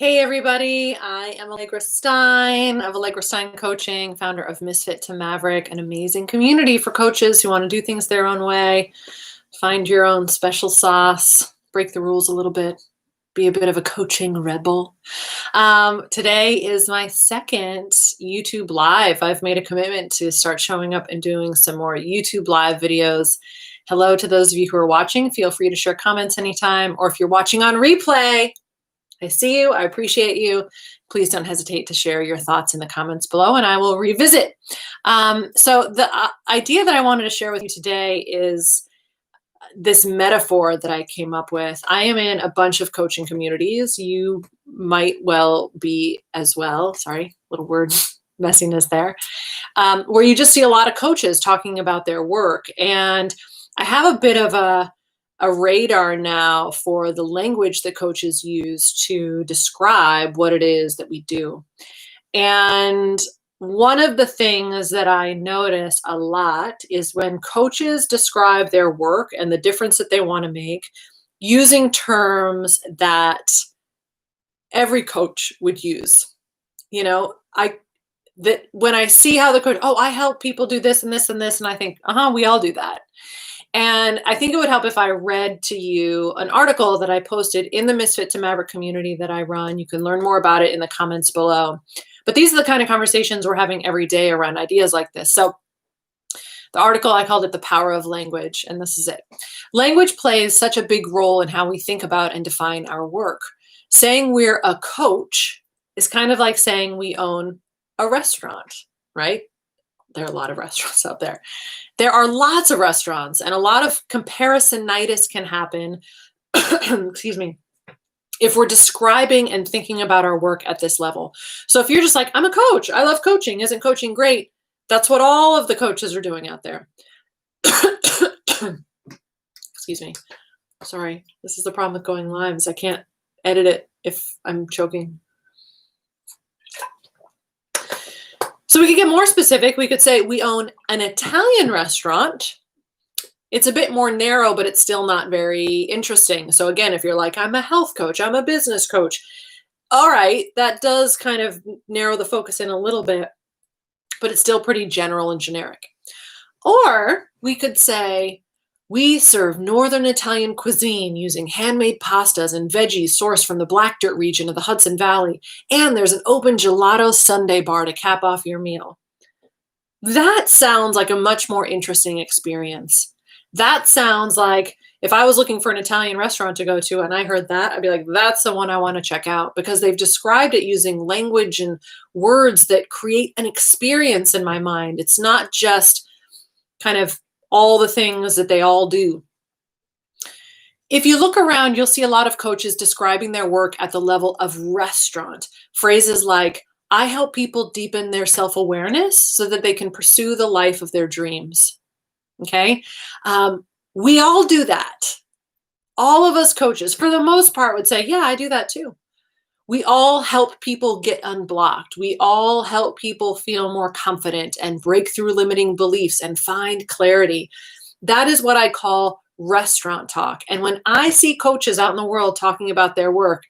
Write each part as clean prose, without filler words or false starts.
Hey everybody, I am Allegra Stein of Allegra Stein Coaching, founder of Misfit to Maverick, an amazing community for coaches who want to do things their own way, find your own special sauce, break the rules a little bit, be a bit of a coaching rebel. Today is my second YouTube Live. I've made a commitment to start showing up and doing some more YouTube Live videos. Hello to those of you who are watching. Feel free to share comments anytime, or if you're watching on replay, I see you. I appreciate you. Please don't hesitate to share your thoughts in the comments below and I will revisit. So the idea that I wanted to share with you today is this metaphor that I came up with. I am in a bunch of coaching communities. You might well be as well. Sorry, little word messiness there. Where you just see a lot of coaches talking about their work. And I have a bit of a radar now for the language that coaches use to describe what it is that we do. And one of the things that I notice a lot is when coaches describe their work and the difference that they want to make using terms that every coach would use. You know, that when I see how the coach, I help people do this and this and this, and I think, we all do that. And I think it would help if I read to you an article that I posted in the Misfit to Maverick community that I run. You can learn more about it in the comments below. But these are the kind of conversations we're having every day around ideas like this. So the article, I called it The Power of Language, and this is it. Language plays such a big role in how we think about and define our work. Saying we're a coach is kind of like saying we own a restaurant, right? There are a lot of restaurants out there. There are lots of restaurants and a lot of comparisonitis can happen, excuse me, if we're describing and thinking about our work at this level. So if you're just like, I'm a coach, I love coaching, isn't coaching great? That's what all of the coaches are doing out there. Excuse me. Sorry, this is the problem with going live is I can't edit it if I'm choking. So we could get more specific. We could say we own an Italian restaurant. It's a bit more narrow, but it's still not very interesting. So again, if you're like, I'm a health coach, I'm a business coach. All right, that does kind of narrow the focus in a little bit, but it's still pretty general and generic. Or we could say, we serve Northern Italian cuisine using handmade pastas and veggies sourced from the Black Dirt region of the Hudson Valley. And there's an open gelato sundae bar to cap off your meal. That sounds like a much more interesting experience. That sounds like if I was looking for an Italian restaurant to go to and I heard that, I'd be like, that's the one I want to check out because they've described it using language and words that create an experience in my mind. It's not just kind of all the things that they all do. If you look around, you'll see a lot of coaches describing their work at the level of restaurant. Phrases like, I help people deepen their self-awareness so that they can pursue the life of their dreams. Okay? We all do that. All of us coaches, for the most part, would say, yeah, I do that too. We all help people get unblocked. We all help people feel more confident and break through limiting beliefs and find clarity. That is what I call restaurant talk. And when I see coaches out in the world talking about their work,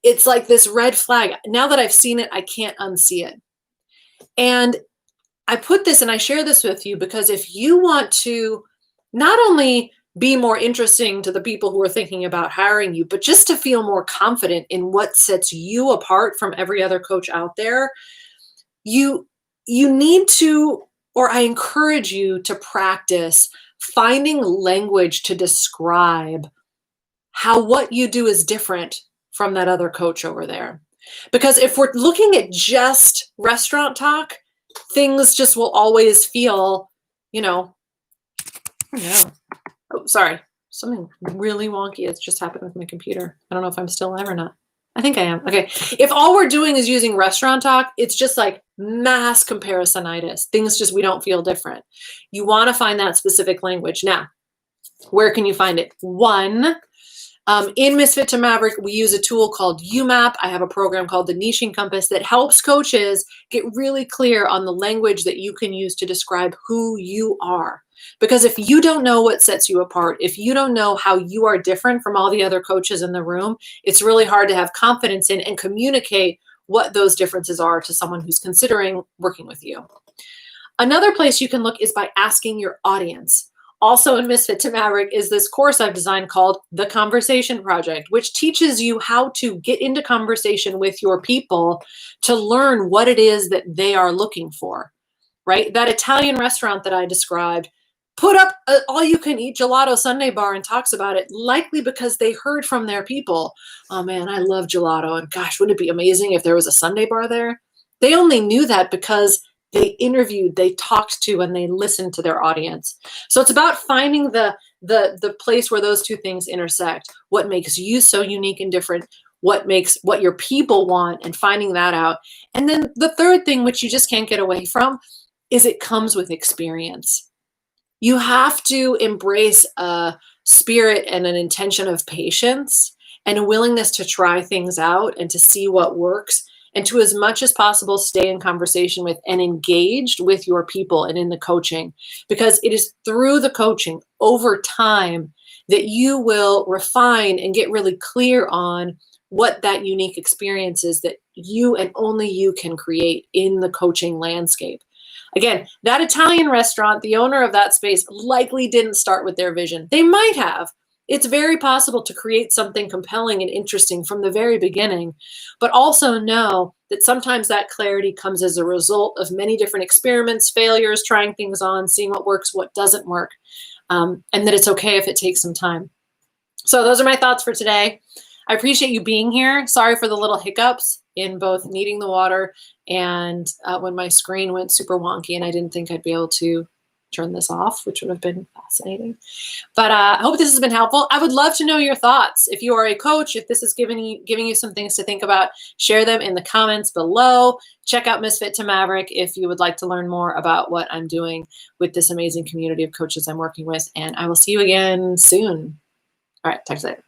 it's like this red flag. Now that I've seen it, I can't unsee it. And I put this and I share this with you because if you want to not only be more interesting to the people who are thinking about hiring you, but just to feel more confident in what sets you apart from every other coach out there, you need to, or I encourage you to practice finding language to describe how what you do is different from that other coach over there. Because if we're looking at just restaurant talk, things just will always feel, Oh, sorry. Something really wonky has just happened with my computer. I don't know if I'm still live or not. I think I am. Okay. If all we're doing is using restaurant talk, it's just like mass comparisonitis. Things just, we don't feel different. You want to find that specific language. Now, where can you find it? One, in Misfit to Maverick, we use a tool called UMAP. I have a program called the Niching Compass that helps coaches get really clear on the language that you can use to describe who you are. Because if you don't know what sets you apart, if you don't know how you are different from all the other coaches in the room, it's really hard to have confidence in and communicate what those differences are to someone who's considering working with you. Another place you can look is by asking your audience. Also in Misfit to Maverick is this course I've designed called The Conversation Project, which teaches you how to get into conversation with your people to learn what it is that they are looking for, right? That Italian restaurant that I described put up a all-you-can-eat gelato sundae bar and talks about it, likely because they heard from their people, oh man, I love gelato, and gosh, wouldn't it be amazing if there was a sundae bar there? They only knew that because they interviewed, they talked to, and they listened to their audience. So it's about finding the place where those two things intersect. What makes you so unique and different? What your people want, and finding that out. And then the third thing, which you just can't get away from, is it comes with experience. You have to embrace a spirit and an intention of patience and a willingness to try things out and to see what works, and to, as much as possible, stay in conversation with and engaged with your people and in the coaching, because it is through the coaching over time that you will refine and get really clear on what that unique experience is that you and only you can create in the coaching landscape. Again, that Italian restaurant, the owner of that space likely didn't start with their vision. They might have. It's very possible to create something compelling and interesting from the very beginning, but also know that sometimes that clarity comes as a result of many different experiments, failures, trying things on, seeing what works, what doesn't work, and that it's okay if it takes some time. So those are my thoughts for today. I appreciate you being here. Sorry for the little hiccups in both needing the water and when my screen went super wonky and I didn't think I'd be able to turn this off, which would have been fascinating. But I hope this has been helpful. I would love to know your thoughts. If you are a coach, if this is giving you some things to think about, share them in the comments below. Check out Misfit to Maverick if you would like to learn more about what I'm doing with this amazing community of coaches I'm working with. And I will see you again soon. All right, talk to you later.